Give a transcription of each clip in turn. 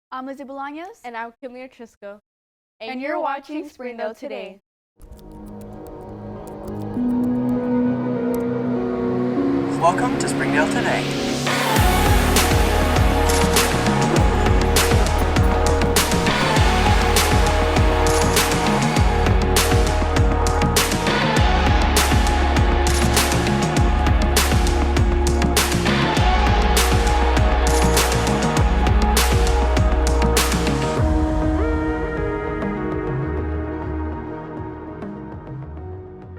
I'm Lizzie Bolaños. And I'm Kimlia Trisco. And you're watching Springdale Today. Welcome to Springdale Today.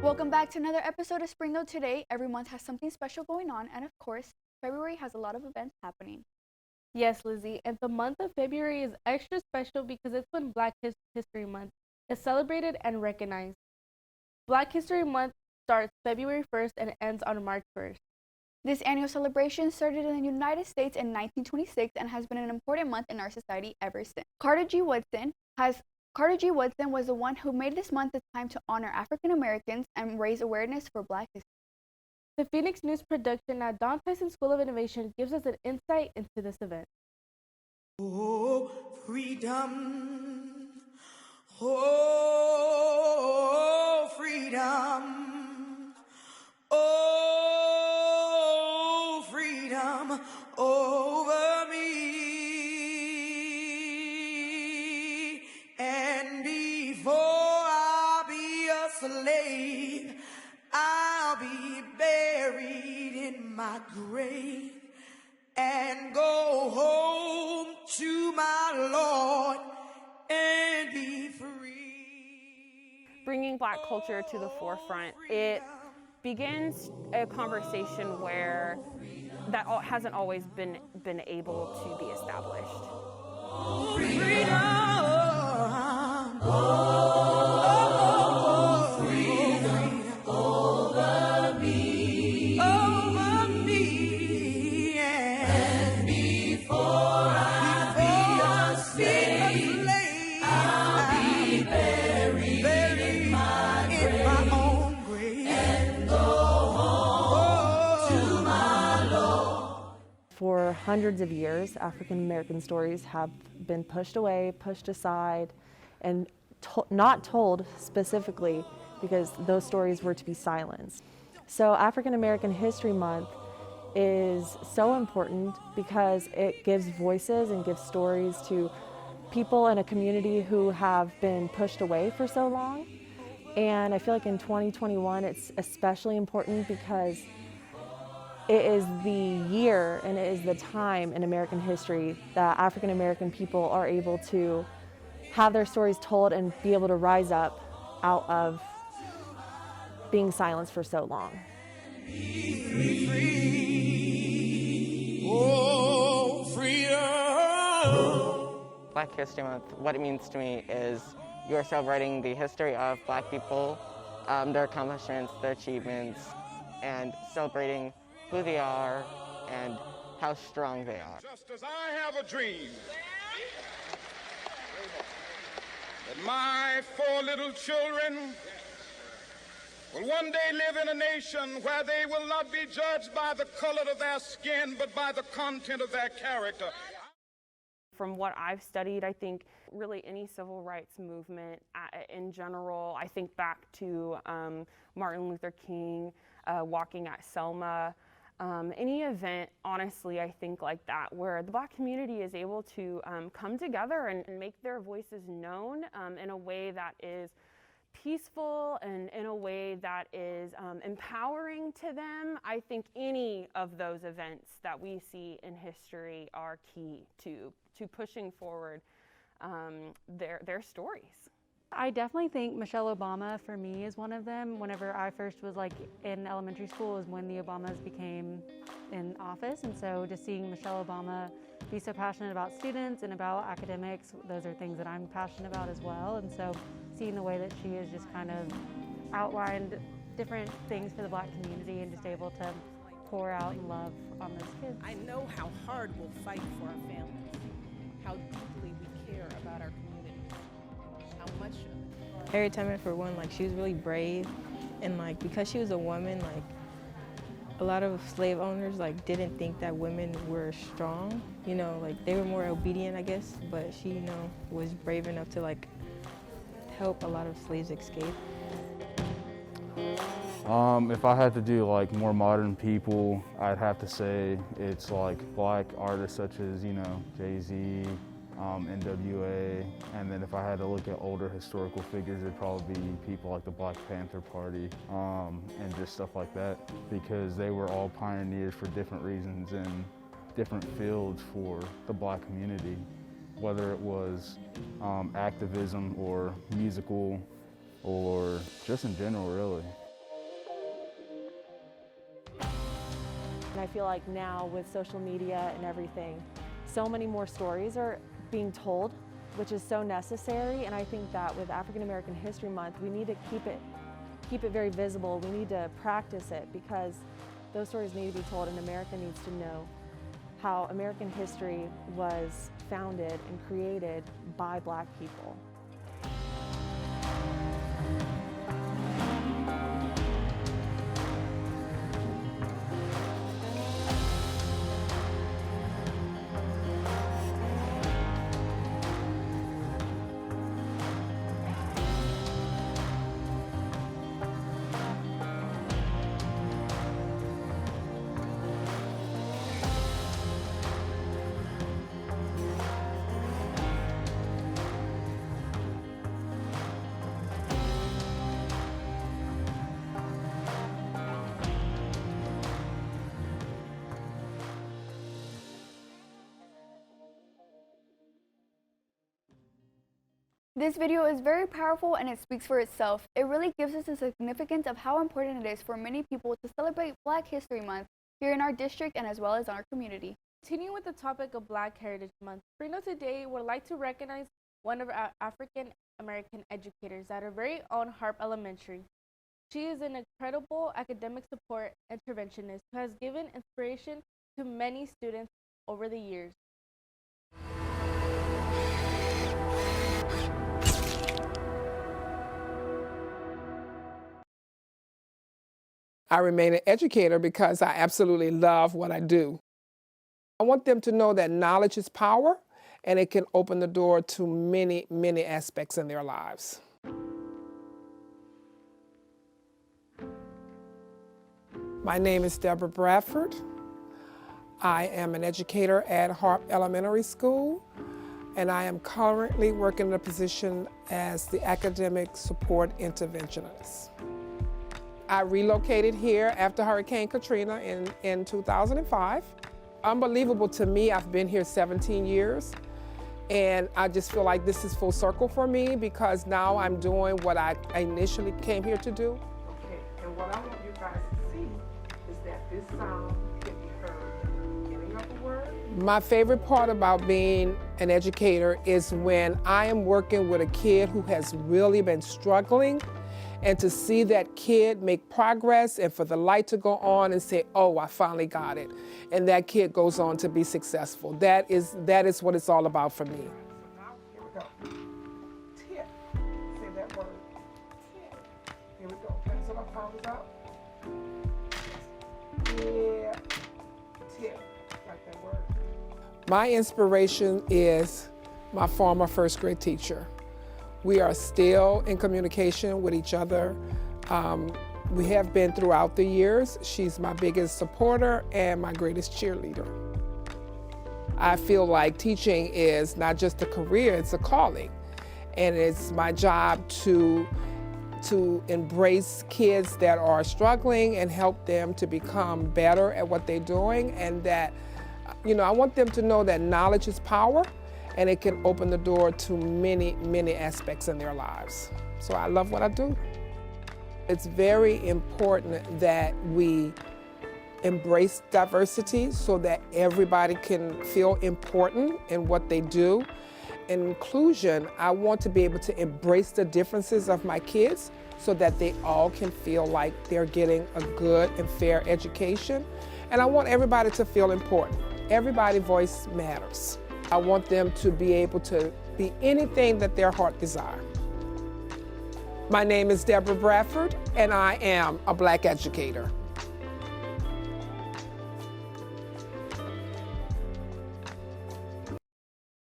Welcome back to another episode of Springdale Today. Every month has something special going on, and of course, February has a lot of events happening. Yes, Lizzie, and the month of February is extra special because it's when Black History Month is celebrated and recognized. Black History Month starts February 1st and ends on March 1st. This annual celebration started in the United States in 1926 and has been an important month in our society ever since. Carter G. Woodson was the one who made this month a time to honor African Americans and raise awareness for Black history. The Phoenix News production at Don Tyson School of Innovation gives us an insight into this event. Oh, freedom. Oh, freedom. Oh, freedom over me. And before I be a slave, I'll be buried in my grave and go home to my Lord and be free. Bringing Black culture to the forefront, it begins a conversation where that hasn't always been able to be established. Freedom. For hundreds of years, African American stories have been pushed away, pushed aside, and not told specifically because those stories were to be silenced. So African American History Month is so important because it gives voices and gives stories to people in a community who have been pushed away for so long. And I feel like in 2021 it's especially important because it is the year and it is the time in American history that African American people are able to have their stories told and be able to rise up out of being silenced for so long. Oh, freedom. Black History Month, what it means to me is you're celebrating the history of Black people, their accomplishments, their achievements, and celebrating who they are and how strong they are. Just as I have a dream that my 4 little children will one day live in a nation where they will not be judged by the color of their skin, but by the content of their character. From what I've studied, I think really any civil rights movement in general, I think back to Martin Luther King walking at Selma, any event, honestly, I think like that, where the Black community is able to come together and make their voices known in a way that is peaceful and in a way that is empowering to them. I think any of those events that we see in history are key to pushing forward their stories. I definitely think Michelle Obama, for me, is one of them. Whenever I first was in elementary school is when the Obamas became in office. And so just seeing Michelle Obama be so passionate about students and about academics, those are things that I'm passionate about as well. And so seeing the way that she has just kind of outlined different things for the Black community and just able to pour out and love on those kids. I know how hard we'll fight for our families, how deeply we care about our community, how much of it. Harriet Tubman, for one, she was really brave, and because she was a woman, A lot of slave owners didn't think that women were strong, they were more obedient, I guess, but she, was brave enough to help a lot of slaves escape. If I had to do more modern people, I'd have to say it's black artists such as, Jay-Z, NWA, and then if I had to look at older historical figures, it'd probably be people like the Black Panther Party, and just stuff like that, because they were all pioneers for different reasons in different fields for the black community, whether it was activism or musical or just in general, really. And I feel like now with social media and everything, so many more stories are being told, which is so necessary. And I think that with African American History Month, we need to keep it very visible. We need to practice it because those stories need to be told, and America needs to know how American history was founded and created by Black people. This video is very powerful and it speaks for itself. It really gives us the significance of how important it is for many people to celebrate Black History Month here in our district and as well as our community. Continuing with the topic of Black Heritage Month, Springdale Today would like to recognize one of our African American educators at our very own Harp Elementary. She is an incredible academic support interventionist who has given inspiration to many students over the years. I remain an educator because I absolutely love what I do. I want them to know that knowledge is power and it can open the door to many, many aspects in their lives. My name is Deborah Bradford. I am an educator at Harp Elementary School, and I am currently working in a position as the academic support interventionist. I relocated here after Hurricane Katrina in 2005. Unbelievable to me, I've been here 17 years, and I just feel like this is full circle for me because now I'm doing what I initially came here to do. Okay, and what I want you guys to see is that this sound can be heard at the beginning of the word. My favorite part about being an educator is when I am working with a kid who has really been struggling, and to see that kid make progress and for the light to go on and say, oh, I finally got it. And that kid goes on to be successful. That is what it's all about for me. So now, here we go. Tip. Say that word. Tip. Here we go. Pencil my palms out. Yeah. Tip. Like that word. My inspiration is my former first grade teacher. We are still in communication with each other. We have been throughout the years. She's my biggest supporter and my greatest cheerleader. I feel like teaching is not just a career, it's a calling. And it's my job to embrace kids that are struggling and help them to become better at what they're doing. And that, I want them to know that knowledge is power, and it can open the door to many, many aspects in their lives. So I love what I do. It's very important that we embrace diversity so that everybody can feel important in what they do. In inclusion, I want to be able to embrace the differences of my kids so that they all can feel like they're getting a good and fair education. And I want everybody to feel important. Everybody's voice matters. I want them to be able to be anything that their heart desires. My name is Deborah Bradford, and I am a Black educator.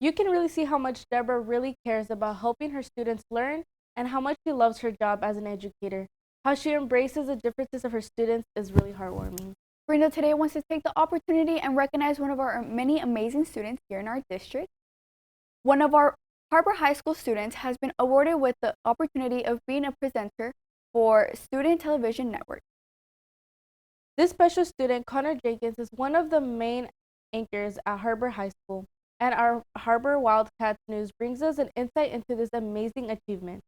You can really see how much Deborah really cares about helping her students learn and how much she loves her job as an educator. How she embraces the differences of her students is really heartwarming. Springdale Today wants to take the opportunity and recognize one of our many amazing students here in our district. One of our HAR-BER High School students has been awarded with the opportunity of being a presenter for Student Television Network. This special student, Connor Jenkins, is one of the main anchors at HAR-BER High School, and our HAR-BER Wildcats News brings us an insight into this amazing achievement.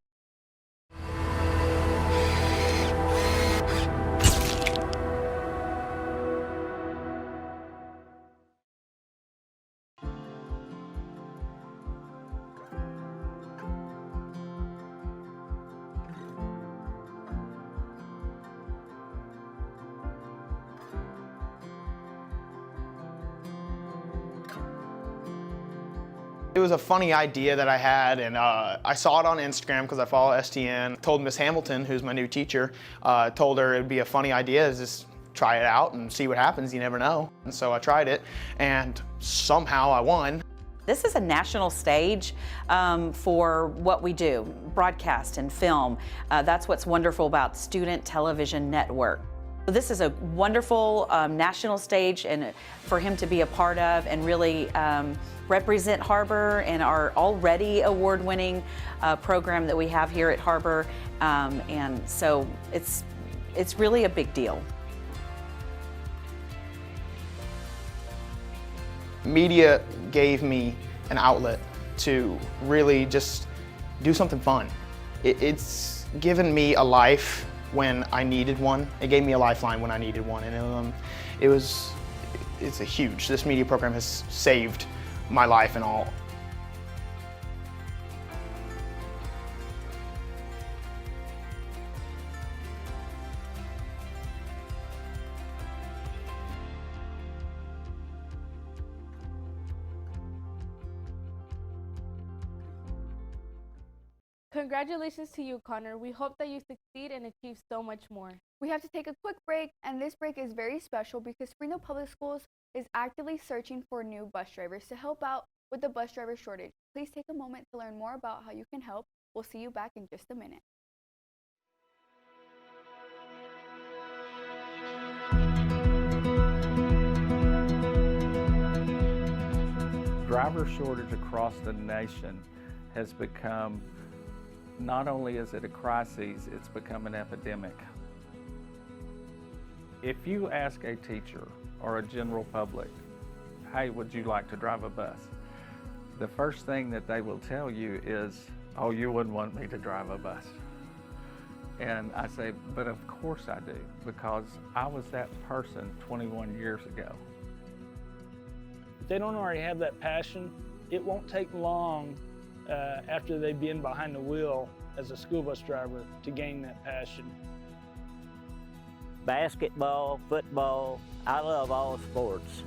It was a funny idea that I had, and I saw it on Instagram because I follow STN. Told Miss Hamilton, who's my new teacher, told her it'd be a funny idea to just try it out and see what happens, you never know. And so I tried it, and somehow I won. This is a national stage for what we do, broadcast and film. That's what's wonderful about Student Television Network. This is a wonderful national stage and for him to be a part of and really represent HAR-BER and our already award-winning program that we have here at HAR-BER. And so it's really a big deal. Media gave me an outlet to really just do something fun. It's given me a life when I needed one. It gave me a lifeline when I needed one, and it's a huge. This media program has saved my life and all. Congratulations to you, Connor. We hope that you succeed and achieve so much more. We have to take a quick break, and this break is very special because Springdale Public Schools is actively searching for new bus drivers to help out with the bus driver shortage. Please take a moment to learn more about how you can help. We'll see you back in just a minute. Driver shortage across the nation has become, not only is it a crisis, it's become an epidemic. If you ask a teacher or a general public, hey, would you like to drive a bus? The first thing that they will tell you is, oh, you wouldn't want me to drive a bus. And I say, but of course I do, because I was that person 21 years ago. If they don't already have that passion, it won't take long after they've been behind the wheel as a school bus driver to gain that passion. Basketball, football, I love all sports.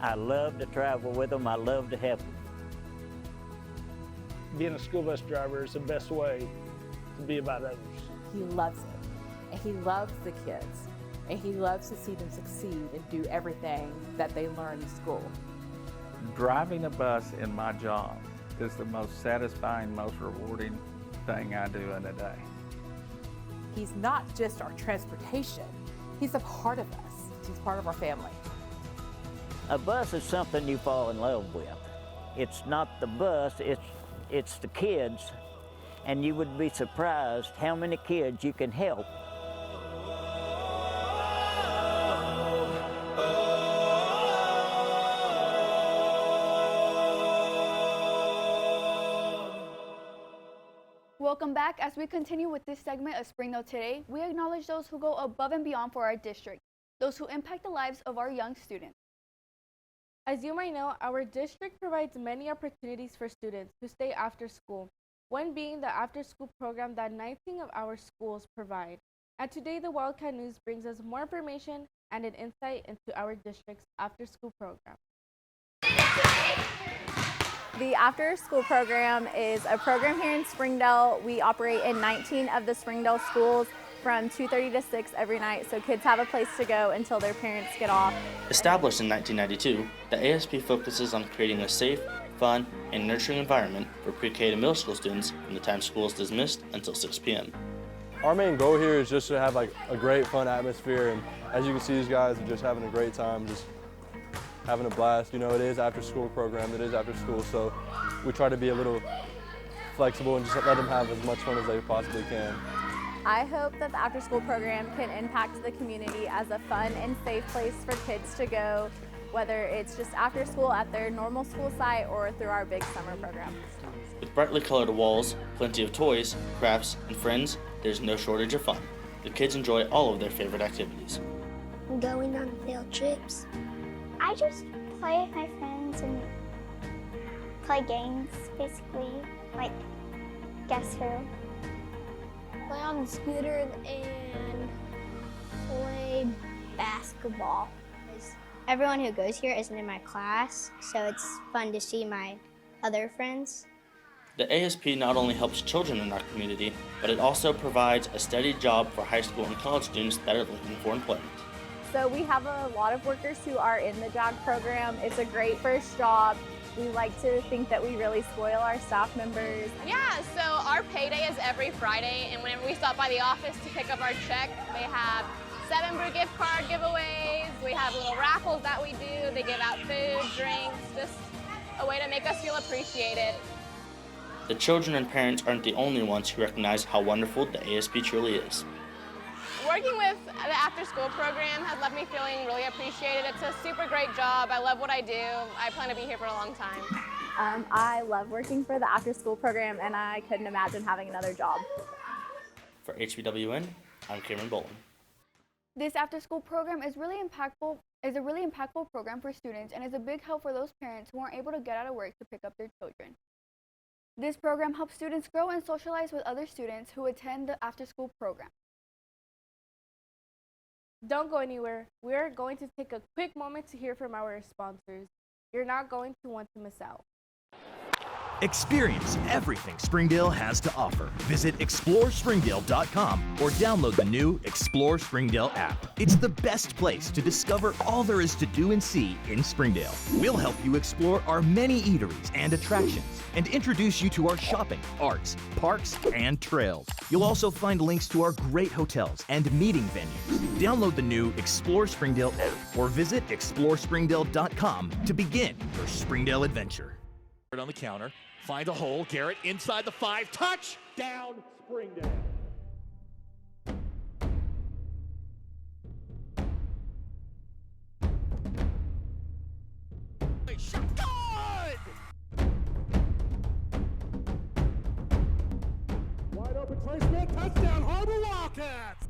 I love to travel with them, I love to help them. Being a school bus driver is the best way to be about others. He loves it, and he loves the kids, and he loves to see them succeed and do everything that they learn in school. Driving a bus in my job is the most satisfying, most rewarding thing I do in a day. He's not just our transportation, he's a part of us. He's part of our family. A bus is something you fall in love with. It's not the bus, it's the kids, and you would be surprised how many kids you can help. Welcome back. As we continue with this segment of Springdale Today, we acknowledge those who go above and beyond for our district, those who impact the lives of our young students. As you might know, our district provides many opportunities for students who stay after school, one being the after-school program that 19 of our schools provide. And today, the Wildcat News brings us more information and an insight into our district's after-school program. The After School Program is a program here in Springdale. We operate in 19 of the Springdale schools from 2:30 to 6 every night, so kids have a place to go until their parents get off. Established in 1992, the ASP focuses on creating a safe, fun, and nurturing environment for pre-K to middle school students from the time school is dismissed until 6 p.m. Our main goal here is just to have like a great fun atmosphere, and as you can see, these guys are just having a great time, just having a blast. You know, it is after school program, it is after school, so we try to be a little flexible and just let them have as much fun as they possibly can. I hope that the after-school program can impact the community as a fun and safe place for kids to go, whether it's just after school at their normal school site or through our big summer program. With brightly colored walls, plenty of toys, crafts, and friends, there's no shortage of fun. The kids enjoy all of their favorite activities. Going on field trips. I just play with my friends and play games, basically, like Guess Who. Play on the scooter and play basketball. Everyone who goes here isn't in my class, so it's fun to see my other friends. The ASP not only helps children in our community, but it also provides a steady job for high school and college students that are looking for employment. So we have a lot of workers who are in the JOG program. It's a great first job. We like to think that we really spoil our staff members. Yeah, so our payday is every Friday, and whenever we stop by the office to pick up our check, they have 7 Brew gift card giveaways. We have little raffles that we do. They give out food, drinks, just a way to make us feel appreciated. The children and parents aren't the only ones who recognize how wonderful the ASP truly is. Working with the after-school program has left me feeling really appreciated. It's a super great job. I love what I do. I plan to be here for a long time. I love working for the after-school program, and I couldn't imagine having another job. For HBWN, I'm Cameron Bolin. This after-school program is a really impactful program for students and is a big help for those parents who aren't able to get out of work to pick up their children. This program helps students grow and socialize with other students who attend the after-school program. Don't go anywhere. We're going to take a quick moment to hear from our sponsors. You're not going to want to miss out. Experience everything Springdale has to offer. Visit ExploreSpringdale.com or download the new Explore Springdale app. It's the best place to discover all there is to do and see in Springdale. We'll help you explore our many eateries and attractions and introduce you to our shopping, arts, parks, and trails. You'll also find links to our great hotels and meeting venues. Download the new Explore Springdale app or visit ExploreSpringdale.com to begin your Springdale adventure. On the counter, find a hole, Garrett inside the 5, touchdown Springdale. Shot good! Wide open placement, touchdown Har-BER Wildcats!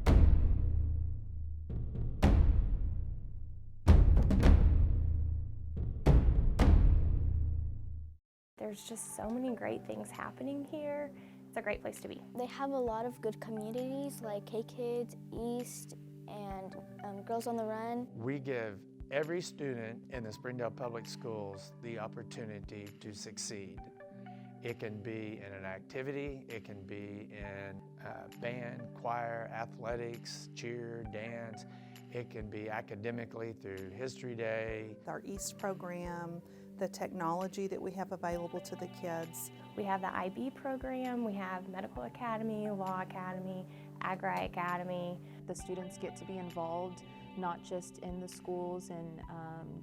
There's just so many great things happening here. It's a great place to be. They have a lot of good communities like K-Kids, East, and Girls on the Run. We give every student in the Springdale Public Schools the opportunity to succeed. It can be in an activity, it can be in band, choir, athletics, cheer, dance. It can be academically through History Day. Our East program, the technology that we have available to the kids. We have the IB program, we have Medical Academy, Law Academy, Agri Academy. The students get to be involved not just in the schools and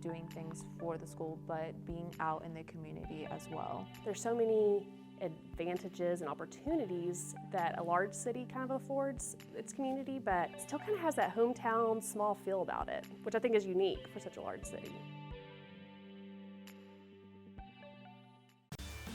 doing things for the school, but being out in the community as well. There's so many advantages and opportunities that a large city kind of affords its community, but it still kind of has that hometown small feel about it, which I think is unique for such a large city.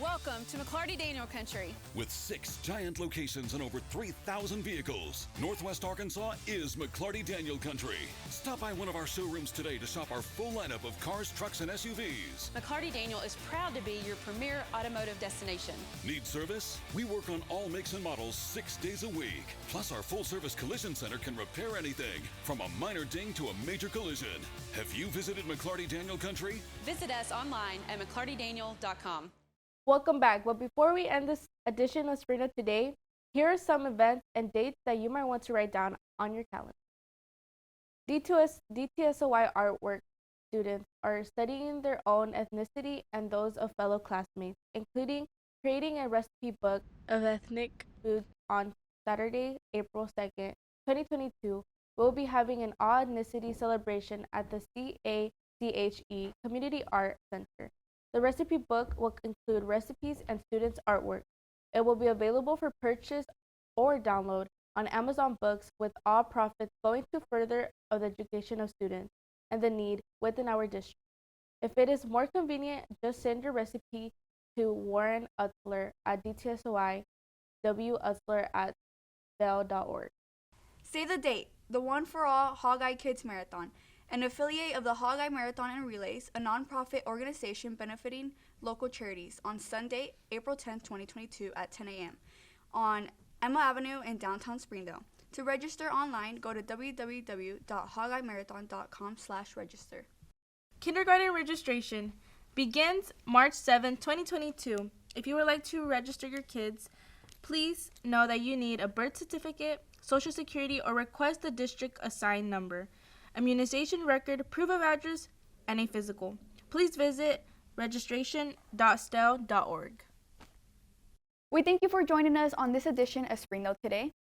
Welcome to McClarty Daniel Country. With 6 giant locations and over 3,000 vehicles, Northwest Arkansas is McClarty Daniel Country. Stop by one of our showrooms today to shop our full lineup of cars, trucks, and SUVs. McClarty Daniel is proud to be your premier automotive destination. Need service? We work on all makes and models 6 days a week. Plus, our full-service collision center can repair anything, from a minor ding to a major collision. Have you visited McClarty Daniel Country? Visit us online at McClartyDaniel.com. Welcome back. But before we end this edition of Springdale Today, here are some events and dates that you might want to write down on your calendar. DTSOY Artwork students are studying their own ethnicity and those of fellow classmates, including creating a recipe book of ethnic foods. On Saturday, April 2nd, 2022, we'll be having an all-ethnicity celebration at the CACHE Community Art Center. The recipe book will include recipes and students' artwork. It will be available for purchase or download on Amazon Books, with all profits going to further of the education of students and the need within our district. If it is more convenient, just send your recipe to Warren Utzler at DTSOI, wutzler@bell.org. Save the date, the One for All Hog-Eye Kids Marathon, an affiliate of the Hog-Eye Marathon and Relays, a nonprofit organization benefiting local charities, on Sunday, April 10, 2022 at 10 a.m. on Emma Avenue in downtown Springdale. To register online, go to www.hogeyemarathon.com/register. Kindergarten registration begins March 7, 2022. If you would like to register your kids, please know that you need a birth certificate, social security, or request the district assigned number, immunization record, proof of address, and a physical. Please visit registration.stel.org. We thank you for joining us on this edition of Springdale Today.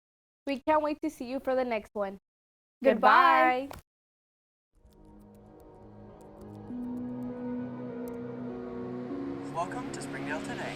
We can't wait to see you for the next one. Goodbye. Welcome to Springdale Today.